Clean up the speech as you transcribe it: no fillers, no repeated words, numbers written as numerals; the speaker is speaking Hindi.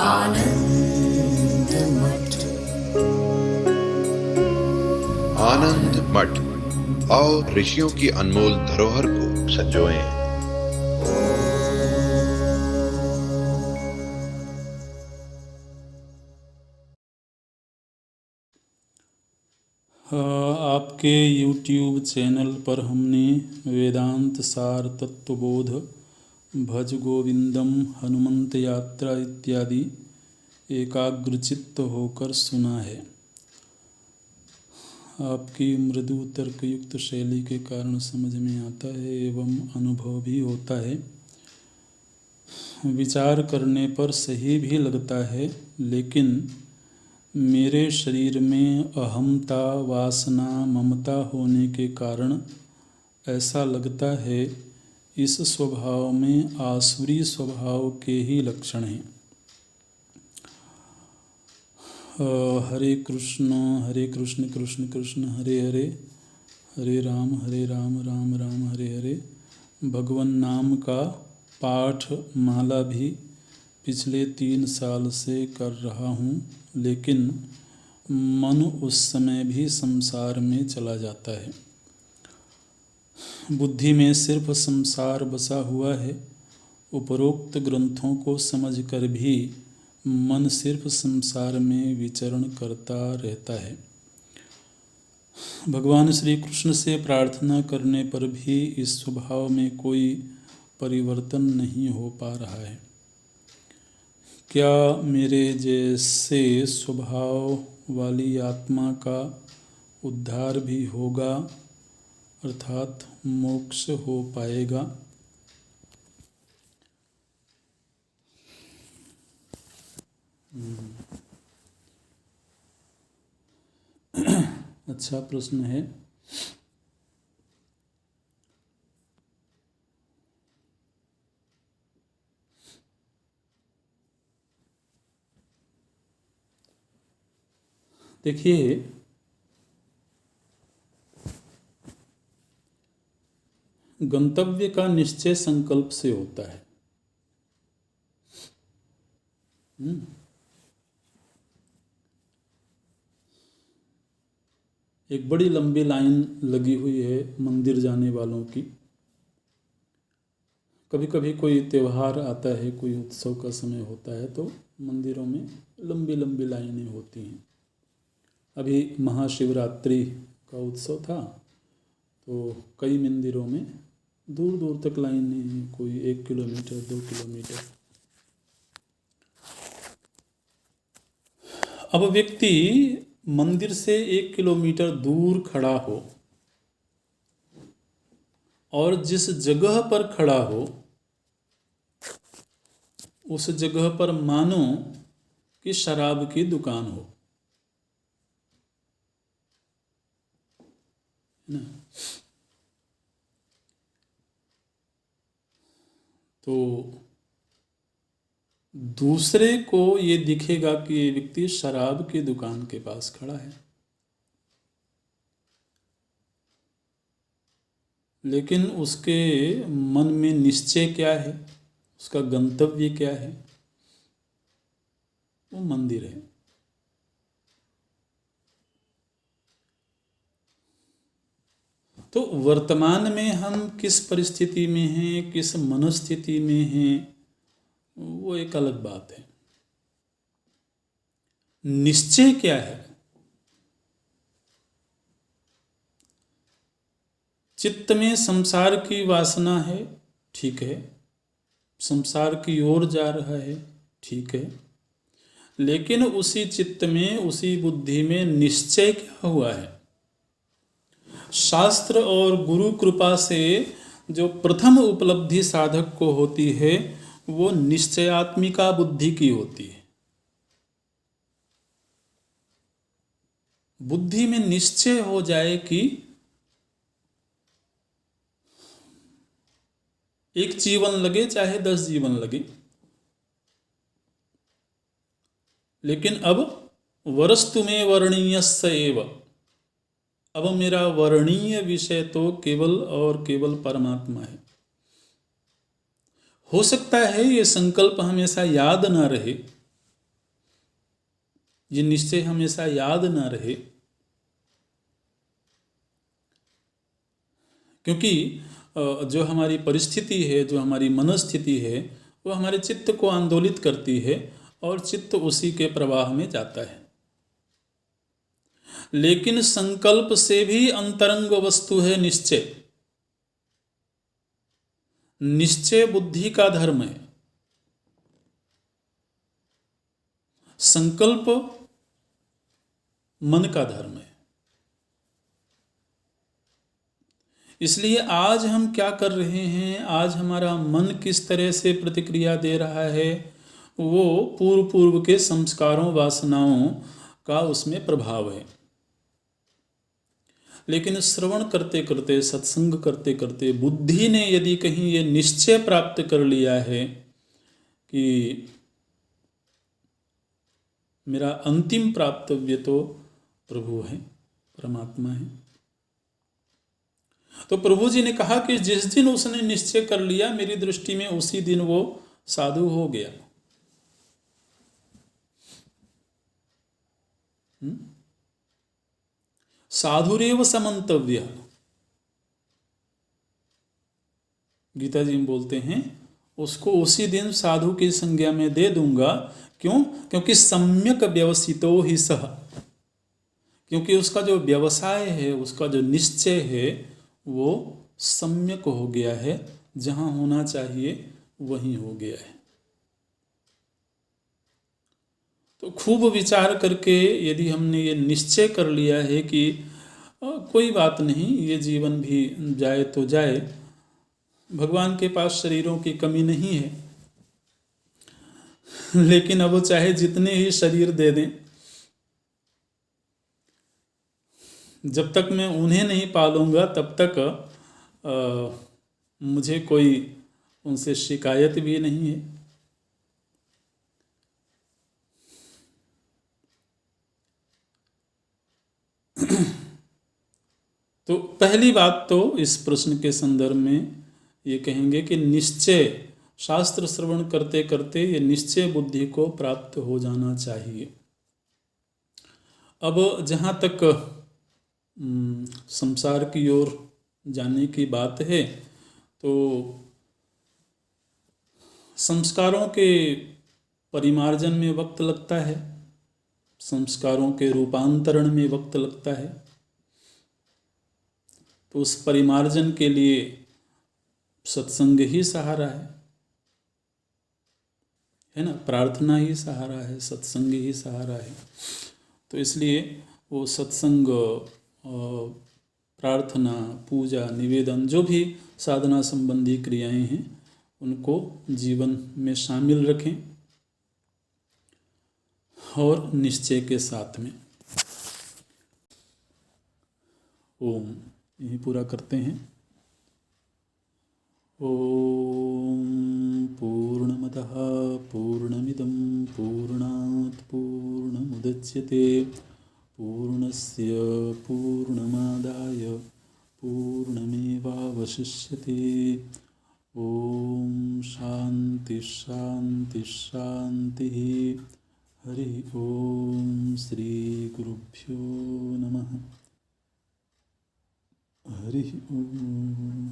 आनंद मठ। आनंद मठ और ऋषियों की अनमोल धरोहर को संजोएं। आपके YouTube चैनल पर हमने वेदांत सार तत्वबोध, भज गोविंदम, हनुमंत यात्रा इत्यादि एकाग्रचित्त होकर सुना है। आपकी मृदु तर्कयुक्त शैली के कारण समझ में आता है एवं अनुभव भी होता है। विचार करने पर सही भी लगता है, लेकिन मेरे शरीर में अहमता, वासना, ममता होने के कारण ऐसा लगता है इस स्वभाव में आसुरी स्वभाव के ही लक्षण हैं। हरे कृष्ण कृष्ण कृष्ण हरे हरे, हरे राम राम राम हरे हरे। भगवान नाम का पाठ माला भी पिछले 3 साल से कर रहा हूँ, लेकिन मन उस समय भी संसार में चला जाता है। बुद्धि में सिर्फ संसार बसा हुआ है। उपरोक्त ग्रंथों को समझकर भी मन सिर्फ संसार में विचरण करता रहता है। भगवान श्री कृष्ण से प्रार्थना करने पर भी इस स्वभाव में कोई परिवर्तन नहीं हो पा रहा है। क्या मेरे जैसे स्वभाव वाली आत्मा का उद्धार भी होगा, अर्थात मोक्ष हो पाएगा? अच्छा प्रश्न है। देखिए, गंतव्य का निश्चय संकल्प से होता है। एक बड़ी लंबी लाइन लगी हुई है मंदिर जाने वालों की। कभी कभी कोई त्यौहार आता है, कोई उत्सव का समय होता है, तो मंदिरों में लंबी लंबी लाइनें होती हैं। अभी महाशिवरात्रि का उत्सव था, तो कई मंदिरों में दूर दूर तक लाइनें हैं, कोई 1 किलोमीटर 2 किलोमीटर। अब व्यक्ति मंदिर से 1 किलोमीटर दूर खड़ा हो और जिस जगह पर खड़ा हो उस जगह पर मानो कि शराब की दुकान हो, है ना? तो दूसरे को ये दिखेगा कि ये व्यक्ति शराब की दुकान के पास खड़ा है, लेकिन उसके मन में निश्चय क्या है, उसका गंतव्य क्या है? वो मंदिर है। तो वर्तमान में हम किस परिस्थिति में हैं, किस मनस्थिति में हैं, वो एक अलग बात है। निश्चय क्या है? चित्त में संसार की वासना है, ठीक है, संसार की ओर जा रहा है, ठीक है, लेकिन उसी चित्त में, उसी बुद्धि में निश्चय क्या हुआ है? शास्त्र और गुरु कृपा से जो प्रथम उपलब्धि साधक को होती है, वो निश्चयात्मिका बुद्धि की होती है। बुद्धि में निश्चय हो जाए कि एक जीवन लगे चाहे 10 जीवन लगे, लेकिन अब वरस्तु में वर्णीयस्य एव, अब मेरा वर्णीय विषय तो केवल और केवल परमात्मा है। हो सकता है ये संकल्प हमेशा याद ना रहे, ये निश्चय हमेशा याद ना रहे, क्योंकि जो हमारी परिस्थिति है, जो हमारी मनस्थिति है, वो हमारे चित्त को आंदोलित करती है और चित्त उसी के प्रवाह में जाता है। लेकिन संकल्प से भी अंतरंग वस्तु है निश्चय। निश्चय बुद्धि का धर्म है, संकल्प मन का धर्म है। इसलिए आज हम क्या कर रहे हैं, आज हमारा मन किस तरह से प्रतिक्रिया दे रहा है, वो पूर्व पूर्व के संस्कारों वासनाओं का उसमें प्रभाव है। लेकिन श्रवण करते करते, सत्संग करते करते बुद्धि ने यदि कहीं ये निश्चय प्राप्त कर लिया है कि मेरा अंतिम प्राप्तव्य तो प्रभु है, परमात्मा है, तो प्रभु जी ने कहा कि जिस दिन उसने निश्चय कर लिया, मेरी दृष्टि में उसी दिन वो साधु हो गया। साधुरेव समंतव्य, गीता जी में बोलते हैं, उसको उसी दिन साधु की संज्ञा में दे दूंगा। क्यों? क्योंकि सम्यक व्यवसितो ही सह, क्योंकि उसका जो व्यवसाय है, उसका जो निश्चय है, वो सम्यक हो गया है, जहां होना चाहिए वहीं हो गया है। तो खूब विचार करके यदि हमने ये निश्चय कर लिया है कि कोई बात नहीं, ये जीवन भी जाए तो जाए, भगवान के पास शरीरों की कमी नहीं है, लेकिन अब वो चाहे जितने ही शरीर दे दें, जब तक मैं उन्हें नहीं पालूंगा तब तक मुझे कोई उनसे शिकायत भी नहीं है। तो पहली बात तो इस प्रश्न के संदर्भ में ये कहेंगे कि निश्चय, शास्त्र श्रवण करते करते ये निश्चय बुद्धि को प्राप्त हो जाना चाहिए। अब जहाँ तक संसार की ओर जाने की बात है, तो संस्कारों के परिमार्जन में वक्त लगता है, संस्कारों के रूपांतरण में वक्त लगता है। तो उस परिमार्जन के लिए सत्संग ही सहारा है ना, प्रार्थना ही सहारा है, सत्संग ही सहारा है। तो इसलिए वो सत्संग, प्रार्थना, पूजा, निवेदन, जो भी साधना संबंधी क्रियाएं हैं, उनको जीवन में शामिल रखें और निश्चय के साथ में। ओम, यही पूरा करते हैं। ओम पूर्णमदः पूर्णमिदं पूर्णात् पूर्णमुदच्यते पूर्णस्य पूर्णमादाय पूर्णमेवावशिष्यते। ओम शांति शांति शांति। हरि ओम। श्री गुरुभ्यो नमः। हरि ओम।